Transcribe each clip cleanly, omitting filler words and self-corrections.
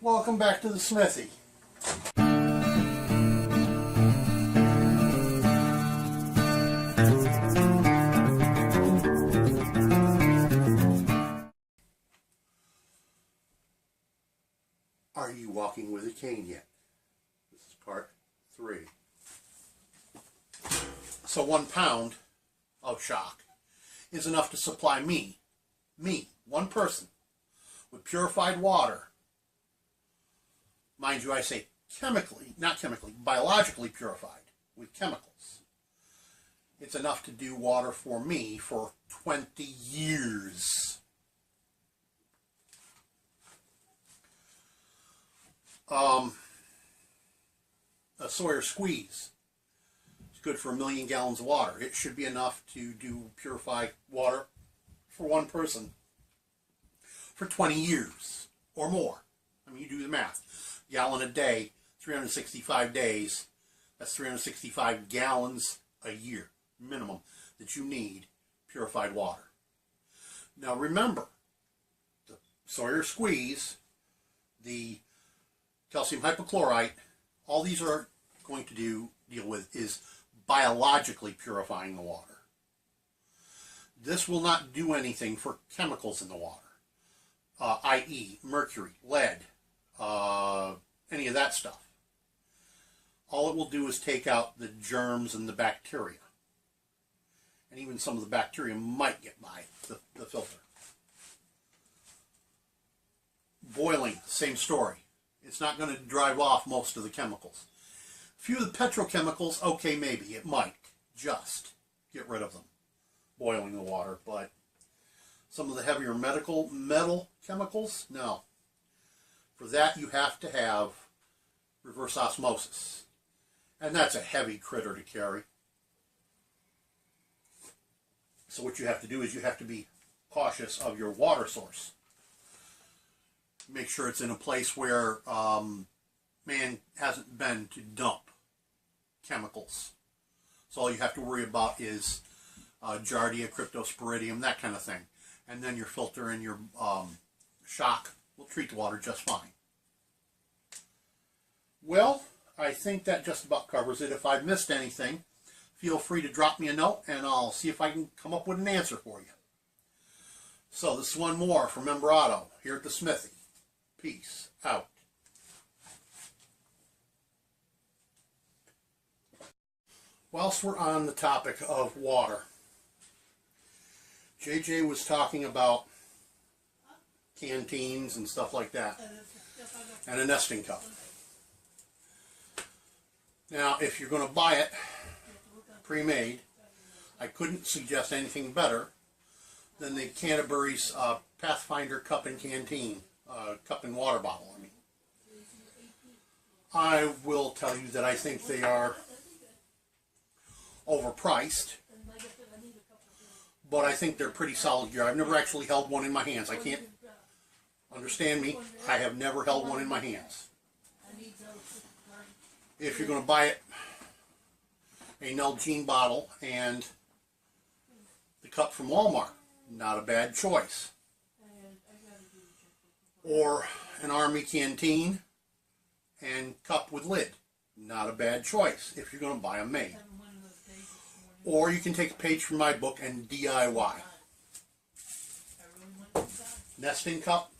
Welcome back to the smithy. Are you walking with a cane yet? This is part 3. So 1 pound of shock is enough to supply me, one person, with purified water. Mind you, I say chemically, not chemically, biologically purified with chemicals. It's enough to do water for me for 20 years. A Sawyer squeeze is good for 1 million gallons of water. It should be enough to do purified water for one person for 20 years or more. I mean, you do the math. Gallon a day, 365 days, that's 365 gallons a year, minimum, that you need purified water. Now remember, the Sawyer squeeze, the calcium hypochlorite, all these are going to deal with is biologically purifying the water. This will not do anything for chemicals in the water, i.e. mercury, lead, any of that stuff. All it will do is take out the germs and the bacteria. And even some of the bacteria might get by the filter. Boiling, same story. It's not going to drive off most of the chemicals. A few of the petrochemicals, okay, maybe. It might just get rid of them, boiling the water. But some of the heavier metal chemicals, no. For that, you have to have reverse osmosis. And that's a heavy critter to carry. So what you have to do is you have to be cautious of your water source. Make sure it's in a place where man hasn't been to dump chemicals. So all you have to worry about is Giardia, cryptosporidium, that kind of thing. And then your filter and your shock will treat the water just fine. Well, I think that just about covers it. If I've missed anything, feel free to drop me a note and I'll see if I can come up with an answer for you. So this is one more from Membrado here at the Smithy. Peace out. Whilst we're on the topic of water, JJ was talking about canteens and stuff like that, and a nesting cup. Now, if you're going to buy it pre-made, I couldn't suggest anything better than the Canterbury's Pathfinder cup and canteen, cup and water bottle. I will tell you that I think they are overpriced, but I think they're pretty solid gear. I've never actually held one in my hands. I can't understand me. I have never held one in my hands. If you're going to buy it, a Nalgene bottle and the cup from Walmart, not a bad choice. Or an Army canteen and cup with lid, not a bad choice if you're going to buy them made. Or you can take a page from my book and DIY. Nesting cup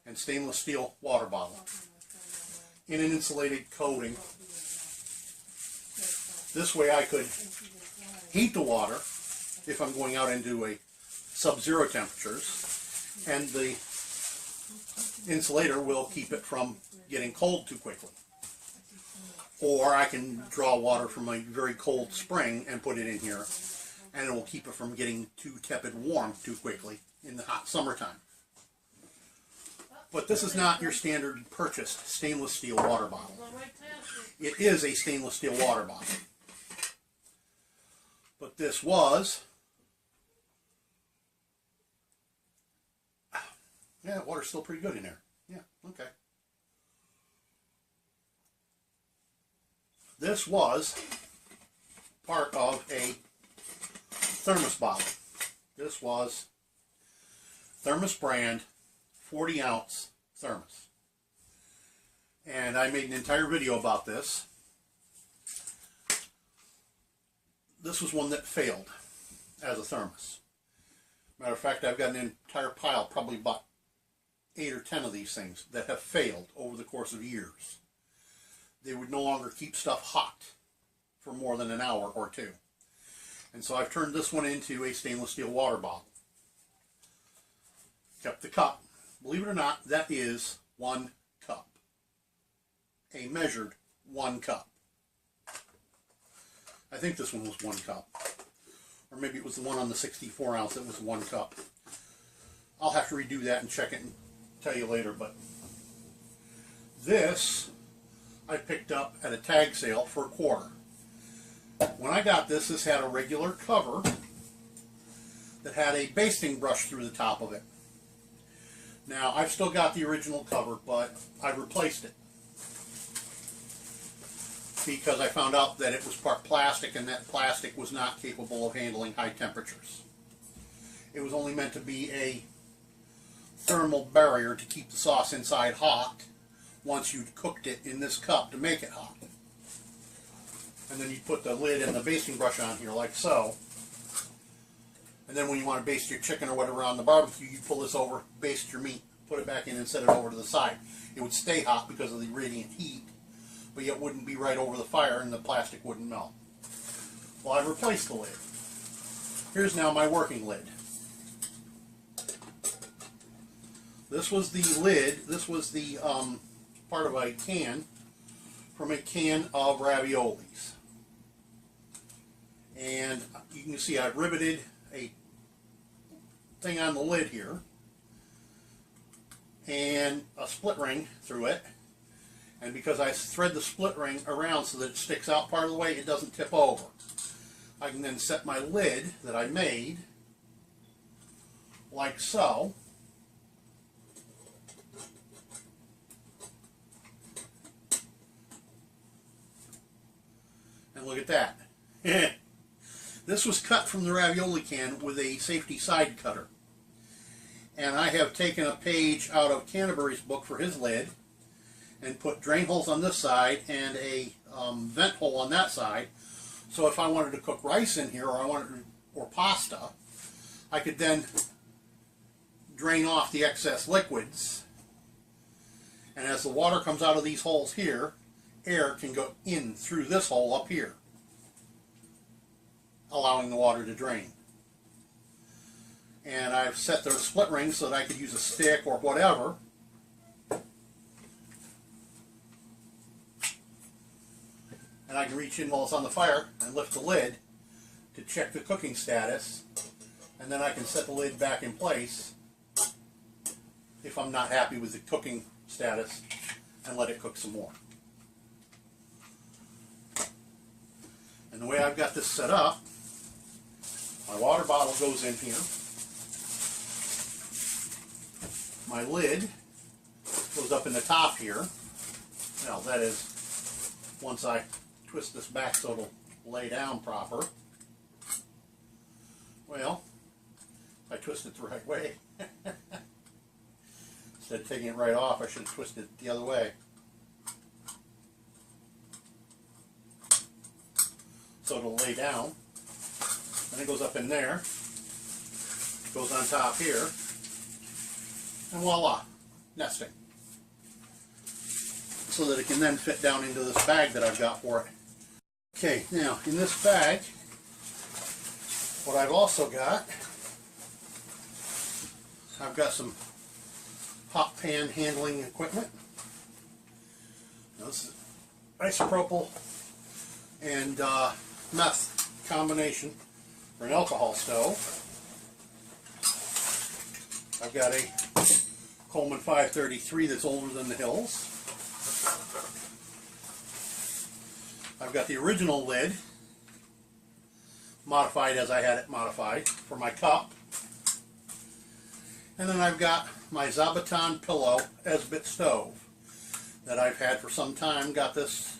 and stainless steel water bottle in an insulated coating. This way I could heat the water if I'm going out into a sub-zero temperatures, and the insulator will keep it from getting cold too quickly. Or I can draw water from a very cold spring and put it in here, and it will keep it from getting too tepid warm too quickly in the hot summertime. But this is not your standard purchased stainless steel water bottle. It is a stainless steel water bottle. But this was, yeah, water's still pretty good in there. Yeah, okay. This was part of a thermos bottle. This was Thermos brand 40 ounce thermos. And I made an entire video about this. This was one that failed as a thermos. Matter of fact, I've got an entire pile, probably about 8 or 10 of these things that have failed over the course of years. They would no longer keep stuff hot for more than an hour or two. And so I've turned this one into a stainless steel water bottle. Kept the cup. Believe it or not, that is 1 cup. A measured 1 cup. I think this one was 1 cup. Or maybe it was the one on the 64 ounce that was 1 cup. I'll have to redo that and check it and tell you later, but this I picked up at a tag sale for $1. When I got this, this had a regular cover that had a basting brush through the top of it. Now, I've still got the original cover, but I've replaced it because I found out that it was part plastic, and that plastic was not capable of handling high temperatures. It was only meant to be a thermal barrier to keep the sauce inside hot once you'd cooked it in this cup to make it hot. And then you put the lid and the basting brush on here like so. And then when you want to baste your chicken or whatever on the barbecue, you pull this over, baste your meat, put it back in and set it over to the side. It would stay hot because of the radiant heat, but yet wouldn't be right over the fire and the plastic wouldn't melt. Well, I've replaced the lid. Here's now my working lid. This was the lid, this was the part of a can from a can of raviolis. And you can see I've riveted a thing on the lid here and a split ring through it. And because I thread the split ring around so that it sticks out part of the way, it doesn't tip over. I can then set my lid that I made like so. And look at that. This was cut from the ravioli can with a safety side cutter. And I have taken a page out of Canterbury's book for his lid and put drain holes on this side and a vent hole on that side. So if I wanted to cook rice in here or pasta, I could then drain off the excess liquids. And as the water comes out of these holes here, air can go in through this hole up here, allowing the water to drain. And I've set the split ring so that I could use a stick or whatever. And I can reach in while it's on the fire and lift the lid to check the cooking status. And then I can set the lid back in place if I'm not happy with the cooking status and let it cook some more. And the way I've got this set up, my water bottle goes in here. My lid goes up in the top here. Now that is once I twist this back so it'll lay down proper. Well, I twist it the right way. Instead of taking it right off, I should have twisted it the other way. So it'll lay down. And it goes up in there. Goes on top here. And voila, nesting. So that it can then fit down into this bag that I've got for it. Okay, now in this bag, what I've also got, I've got some hot pan handling equipment. Now this is isopropyl and meth combination for an alcohol stove. I've got a Coleman 533 that's older than the hills. I've got the original lid, modified as I had it modified, for my cup. And then I've got my Zabuton Pillow Esbit stove that I've had for some time. Got this,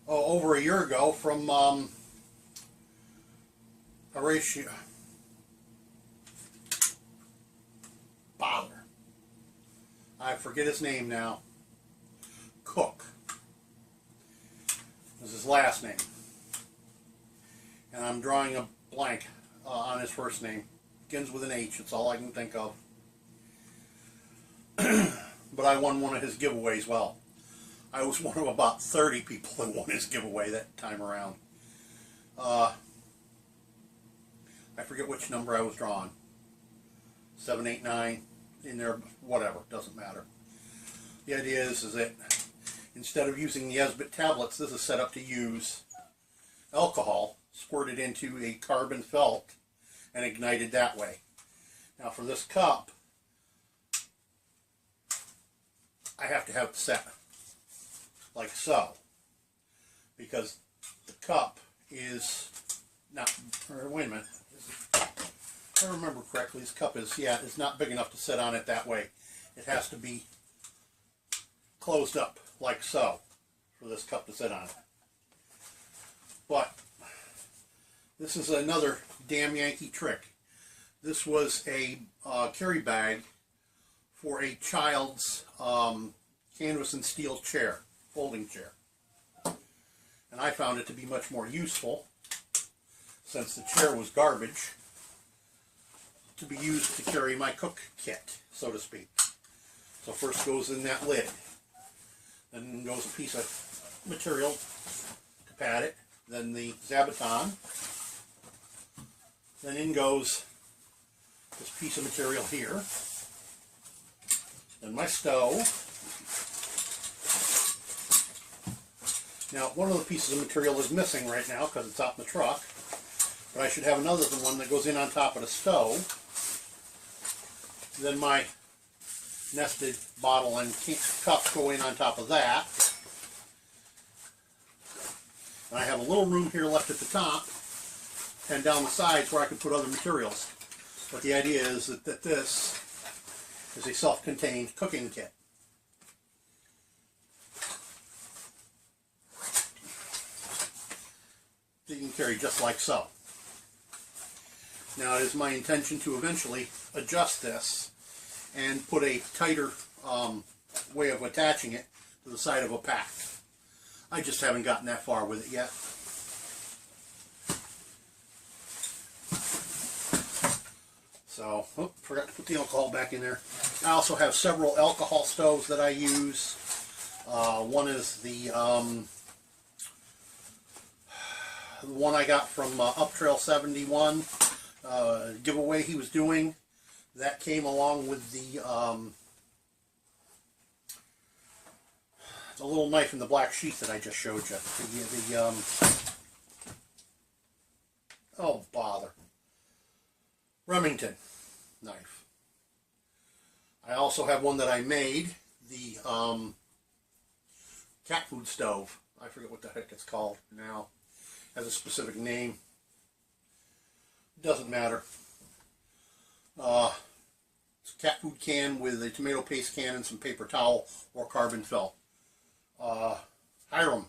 over a year ago from Horatio. Bother. I forget his name now. Cook is his last name. And I'm drawing a blank on his first name. Begins with an H, that's all I can think of. But I won one of his giveaways. Well, I was one of about 30 people that won his giveaway that time around. I forget which number I was drawing. 7, 8, 9, in there, whatever, doesn't matter. The idea is that instead of using the Esbit tablets, this is set up to use alcohol squirted into a carbon felt and ignited that way. Now for this cup, I have to have it set like so, because the cup is not, or wait a minute, if I remember correctly, this cup is, yeah, it's not big enough to sit on it that way. It has to be closed up like so for this cup to sit on it. But this is another damn Yankee trick. This was a carry bag for a child's canvas and steel chair, folding chair. And I found it to be much more useful, since the chair was garbage, to be used to carry my cook kit, so to speak. So first goes in that lid. Then goes a piece of material to pad it. Then the zabuton. Then in goes this piece of material here. Then my stove. Now, one of the pieces of material is missing right now because it's out in the truck. But I should have another one that goes in on top of the stove. Then my nested bottle and cups go in on top of that. And I have a little room here left at the top and down the sides where I can put other materials. But the idea is that this is a self-contained cooking kit. That you can carry just like so. Now it is my intention to eventually adjust this and put a tighter way of attaching it to the side of a pack. I just haven't gotten that far with it yet. So, oh, forgot to put the alcohol back in there. I also have several alcohol stoves that I use. One is the one I got from Up Trail 71 giveaway he was doing. That came along with the little knife in the black sheath that I just showed you. Oh bother, Remington knife. I also have one that I made, the cat food stove. I forget what the heck it's called now. It has a specific name. Doesn't matter. It's a cat food can with a tomato paste can and some paper towel or carbon felt. Hiram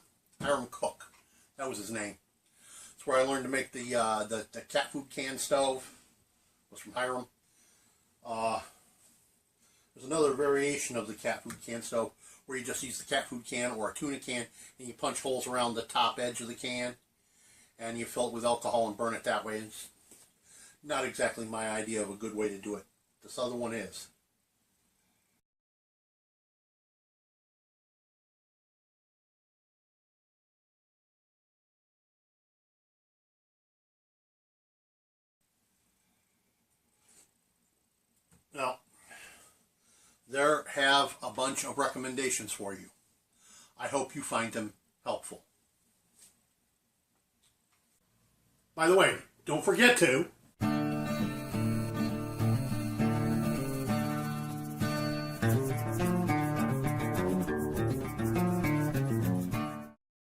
Cook, that was his name. That's where I learned to make the cat food can stove. It was from Hiram. There's another variation of the cat food can stove where you just use the cat food can or a tuna can and you punch holes around the top edge of the can and you fill it with alcohol and burn it that way. It's not exactly my idea of a good way to do it. This other one is. Now, there have a bunch of recommendations for you. I hope you find them helpful. By the way, don't forget to